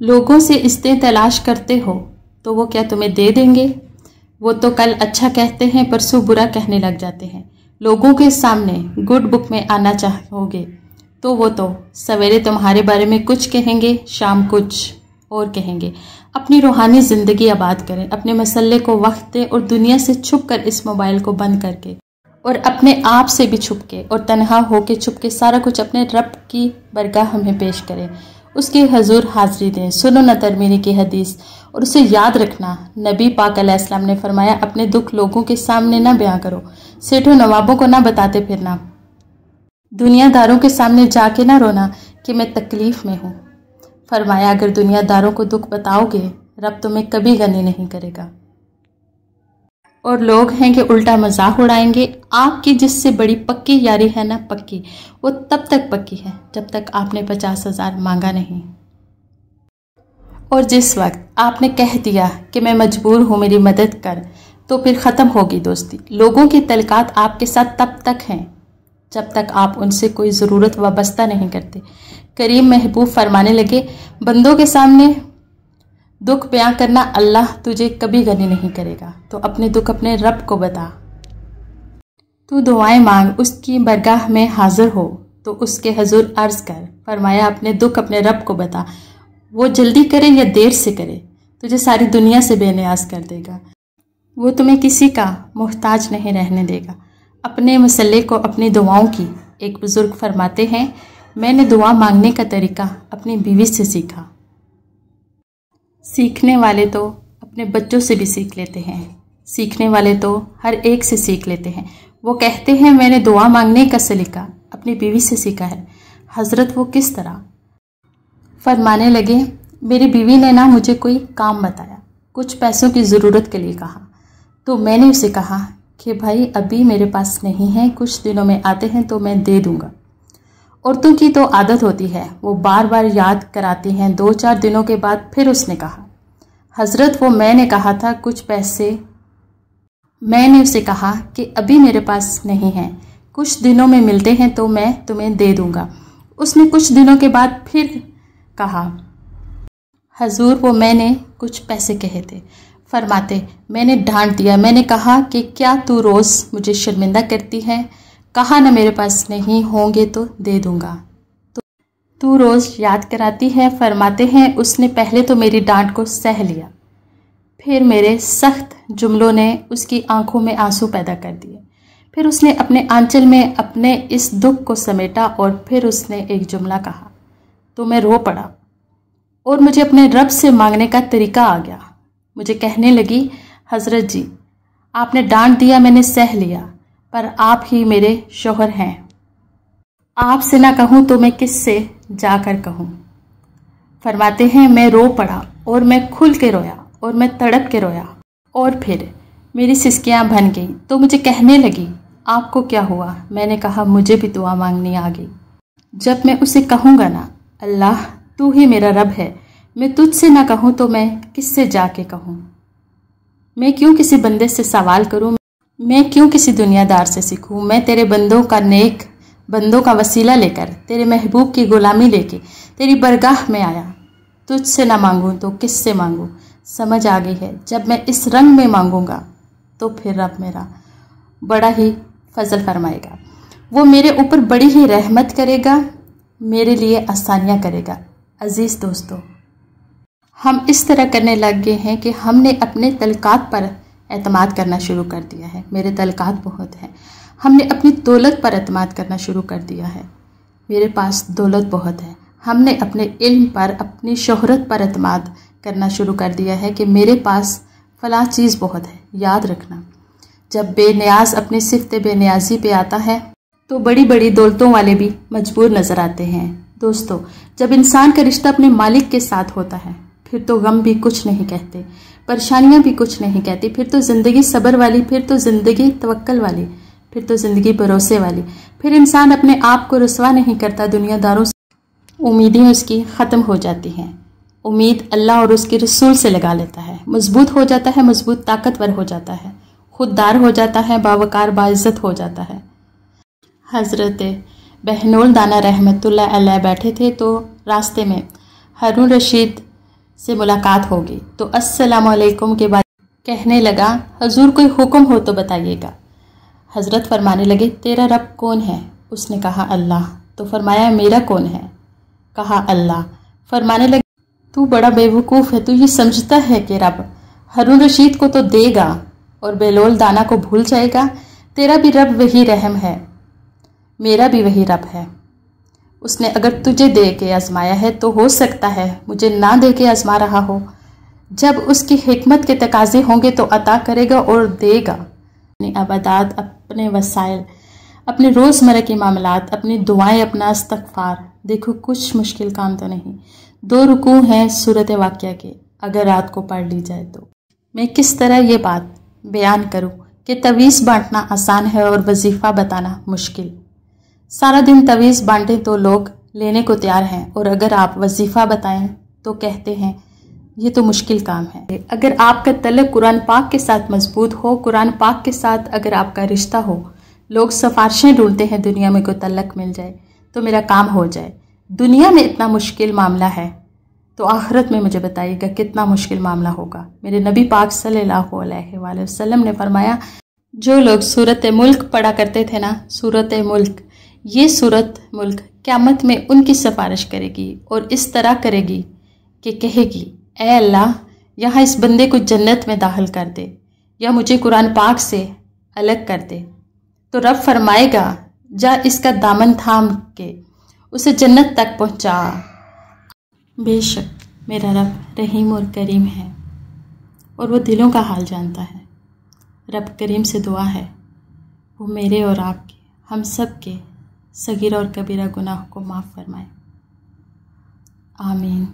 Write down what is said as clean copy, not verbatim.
लोगों से रिश्ते तलाश करते हो तो वो क्या तुम्हें दे देंगे? वो तो कल अच्छा कहते हैं परसों बुरा कहने लग जाते हैं। लोगों के सामने गुड बुक में आना चाहोगे तो वो तो सवेरे तुम्हारे बारे में कुछ कहेंगे, शाम कुछ और कहेंगे। अपनी रूहानी ज़िंदगी आबाद करें, अपने मसले को वक्त दें और दुनिया से छुप कर इस मोबाइल को बंद करके और अपने आप से भी छुप के और तन्हा होके छुप के सारा कुछ अपने रब की बरगाह में पेश करें, उसके हजूर हाजिरी दें। सुनो न तरमीनी की हदीस और उसे याद रखना। नबी पाक अलैहिस्सलाम ने फरमाया, अपने दुख लोगों के सामने ना बयां करो, सेठों नवाबों को ना बताते फिरना, दुनियादारों के सामने जाके ना रोना कि मैं तकलीफ में हूँ। फरमाया, अगर दुनियादारों को दुख बताओगे रब तुम्हें कभी गनी नहीं करेगा। और लोग हैं कि उल्टा मजाक उड़ाएंगे। आपकी जिससे बड़ी पक्की यारी है ना, पक्की, वो तब तक पक्की है जब तक आपने 50,000 मांगा नहीं। और जिस वक्त आपने कह दिया कि मैं मजबूर हूँ मेरी मदद कर, तो फिर ख़त्म होगी दोस्ती। लोगों की तलकात आपके साथ तब तक हैं जब तक आप उनसे कोई ज़रूरत वाबस्ता नहीं करते। करीम महबूब फरमाने लगे, बंदों के सामने दुख बयां करना अल्लाह तुझे कभी गनी नहीं करेगा। तो अपने दुख अपने रब को बता। तू दुआएं मांग, उसकी बरगाह में हाजिर हो तो उसके हजूर अर्ज कर। फरमाया, अपने दुख अपने रब को बता। वो जल्दी करे या देर से करे, तुझे सारी दुनिया से बेनियाज कर देगा। वो तुम्हें किसी का मोहताज नहीं रहने देगा। अपने मसले को अपनी दुआओं की। एक बुजुर्ग फरमाते हैं, मैंने दुआ मांगने का तरीका अपनी बीवी से सीखा। सीखने वाले तो अपने बच्चों से भी सीख लेते हैं, सीखने वाले तो हर एक से सीख लेते हैं। वो कहते हैं, मैंने दुआ मांगने का सलीका अपनी बीवी से सीखा है। हजरत, वो किस तरह? फरमाने लगे, मेरी बीवी ने ना मुझे कोई काम बताया, कुछ पैसों की ज़रूरत के लिए कहा, तो मैंने उसे कहा कि भाई अभी मेरे पास नहीं है, कुछ दिनों में आते हैं तो मैं दे दूंगा। औरतों की तो आदत होती है, वो बार बार याद कराती हैं। 2-4 दिनों के बाद फिर उसने कहा, हजरत वो मैंने कहा था कुछ पैसे। मैंने उसे कहा कि अभी मेरे पास नहीं है, कुछ दिनों में मिलते हैं तो मैं तुम्हें दे दूंगा। उसने कुछ दिनों के बाद फिर कहा, हजूर वो मैंने कुछ पैसे कहे थे। फरमाते, मैंने डांट दिया, मैंने कहा कि क्या तू रोज़ मुझे शर्मिंदा करती है? कहा ना मेरे पास नहीं होंगे तो दे दूंगा, तो तू रोज़ याद कराती है। फरमाते हैं, उसने पहले तो मेरी डांट को सह लिया, फिर मेरे सख्त जुमलों ने उसकी आंखों में आंसू पैदा कर दिए। फिर उसने अपने आंचल में अपने इस दुख को समेटा और फिर उसने एक जुमला कहा तो मैं रो पड़ा और मुझे अपने रब से मांगने का तरीका आ गया। मुझे कहने लगी, हजरत जी आपने डांट दिया, मैंने सह लिया, पर आप ही मेरे शौहर हैं, आपसे ना कहूँ तो मैं किससे जाकर कहूँ। फरमाते हैं, मैं रो पड़ा और मैं खुल के रोया और मैं तड़प के रोया और फिर मेरी सिसकियाँ बन गई। तो मुझे कहने लगी, आपको क्या हुआ? मैंने कहा, मुझे भी दुआ मांगनी आ गई। जब मैं उसे कहूँगा ना, अल्लाह तू ही मेरा रब है, मैं तुझसे ना कहूँ तो मैं किससे जाके कहूँ? मैं क्यों किसी बंदे से सवाल करूँ? मैं क्यों किसी दुनियादार से सीखूँ? मैं तेरे बंदों का नेक बंदों का वसीला लेकर, तेरे महबूब की गुलामी लेके तेरी बरगाह में आया। तुझसे ना मांगूँ तो किससे मांगूँ? समझ आ गई है, जब मैं इस रंग में मांगूँगा तो फिर रब मेरा बड़ा ही फजल फरमाएगा। वो मेरे ऊपर बड़ी ही रहमत करेगा, मेरे लिए आसानियाँ करेगा। अजीज़ दोस्तों, हम इस तरह करने लग गए हैं कि हमने अपने तलकात पर एतमाद करना शुरू कर दिया है। मेरे तलकात बहुत हैं। हमने अपनी दौलत पर एतमाद करना शुरू कर दिया है। मेरे पास दौलत बहुत है। हमने अपने इल्म पर, अपनी शोहरत पर एतमाद करना शुरू कर दिया है कि मेरे पास फलां चीज़ बहुत है। याद रखना, जब बेनियाज अपनी सिफ्त बेनियाजी पे आता है तो बड़ी बड़ी दौलतों वाले भी मजबूर नज़र आते हैं। दोस्तों, जब इंसान का रिश्ता अपने मालिक के साथ होता है फिर तो गम भी कुछ नहीं कहते, परेशानियां भी कुछ नहीं कहती। फिर तो ज़िंदगी सब्र वाली, फिर तो ज़िंदगी तवक्कल वाली, फिर तो ज़िंदगी भरोसे वाली। फिर इंसान अपने आप को रुसवा नहीं करता दुनियादारों से, उम्मीदें उसकी ख़त्म हो जाती हैं। उम्मीद अल्लाह और उसके रसूल से लगा लेता है, मजबूत हो जाता है, मजबूत ताकतवर हो जाता है, खुददार हो जाता है, बावकार बाइज़्ज़त हो जाता है। हज़रत बहनोल दाना रहमतुल्लाह अलैह बैठे थे तो रास्ते में हारून रशीद से मुलाकात होगी तो अस्सलाम वालेकुम के बाद कहने लगा, हजूर कोई हुक्म हो तो बताइएगा। हज़रत फरमाने लगे, तेरा रब कौन है? उसने कहा अल्लाह। तो फरमाया, मेरा कौन है? कहा अल्लाह। फरमाने लगे, तू बड़ा बेवकूफ़ है, तू ये समझता है कि रब हारून रशीद को तो देगा और बेलोल दाना को भूल जाएगा। तेरा भी रब वही रहम है, मेरा भी वही रब है। उसने अगर तुझे दे के आजमाया है तो हो सकता है मुझे ना दे के आजमा रहा हो। जब उसकी हिकमत के तकाजे होंगे तो अता करेगा और देगा। अपनी इबादत, अपने वसाइल, अपने रोज़मर्रा के मामलात, अपनी दुआएं, अपना इस्तग़फ़ार, देखो कुछ मुश्किल काम तो नहीं। 2 रुकू हैं सूरत वाक़िया के, अगर रात को पढ़ ली जाए तो। मैं किस तरह ये बात बयान करूं कि तवीज़ बांटना आसान है और वजीफ़ा बताना मुश्किल। सारा दिन तवीज़ बांटें तो लोग लेने को तैयार हैं, और अगर आप वजीफ़ा बताएं तो कहते हैं ये तो मुश्किल काम है। अगर आपका तल्लुक़ कुरान पाक के साथ मजबूत हो, कुरान पाक के साथ अगर आपका रिश्ता हो, लोग सिफारिशें ढूंढते हैं दुनिया में कोई तल्लुक़ मिल जाए तो मेरा काम हो जाए। दुनिया में इतना मुश्किल मामला है तो आखिरत में मुझे बताइएगा कितना मुश्किल मामला होगा। मेरे नबी पाक सल्लल्लाहु अलैहि वसल्लम ने फरमाया, जो लोग सूरत मुल्क पढ़ा करते थे ना, सूरत मुल्क, ये सूरत मुल्क क़यामत में उनकी सिफारिश करेगी और इस तरह करेगी कि कहेगी, ए अल्लाह, यहाँ इस बंदे को जन्नत में दाखिल कर दे या मुझे कुरान पाक से अलग कर दे। तो रब फरमाएगा, जा इसका दामन थाम के उसे जन्नत तक पहुँचा। बेशक मेरा रब रहीम और करीम है और वो दिलों का हाल जानता है। रब करीम से दुआ है वो मेरे और आपके, हम सब के सगीरा और कबीरा गुनाह को माफ़ फरमाए। आमीन।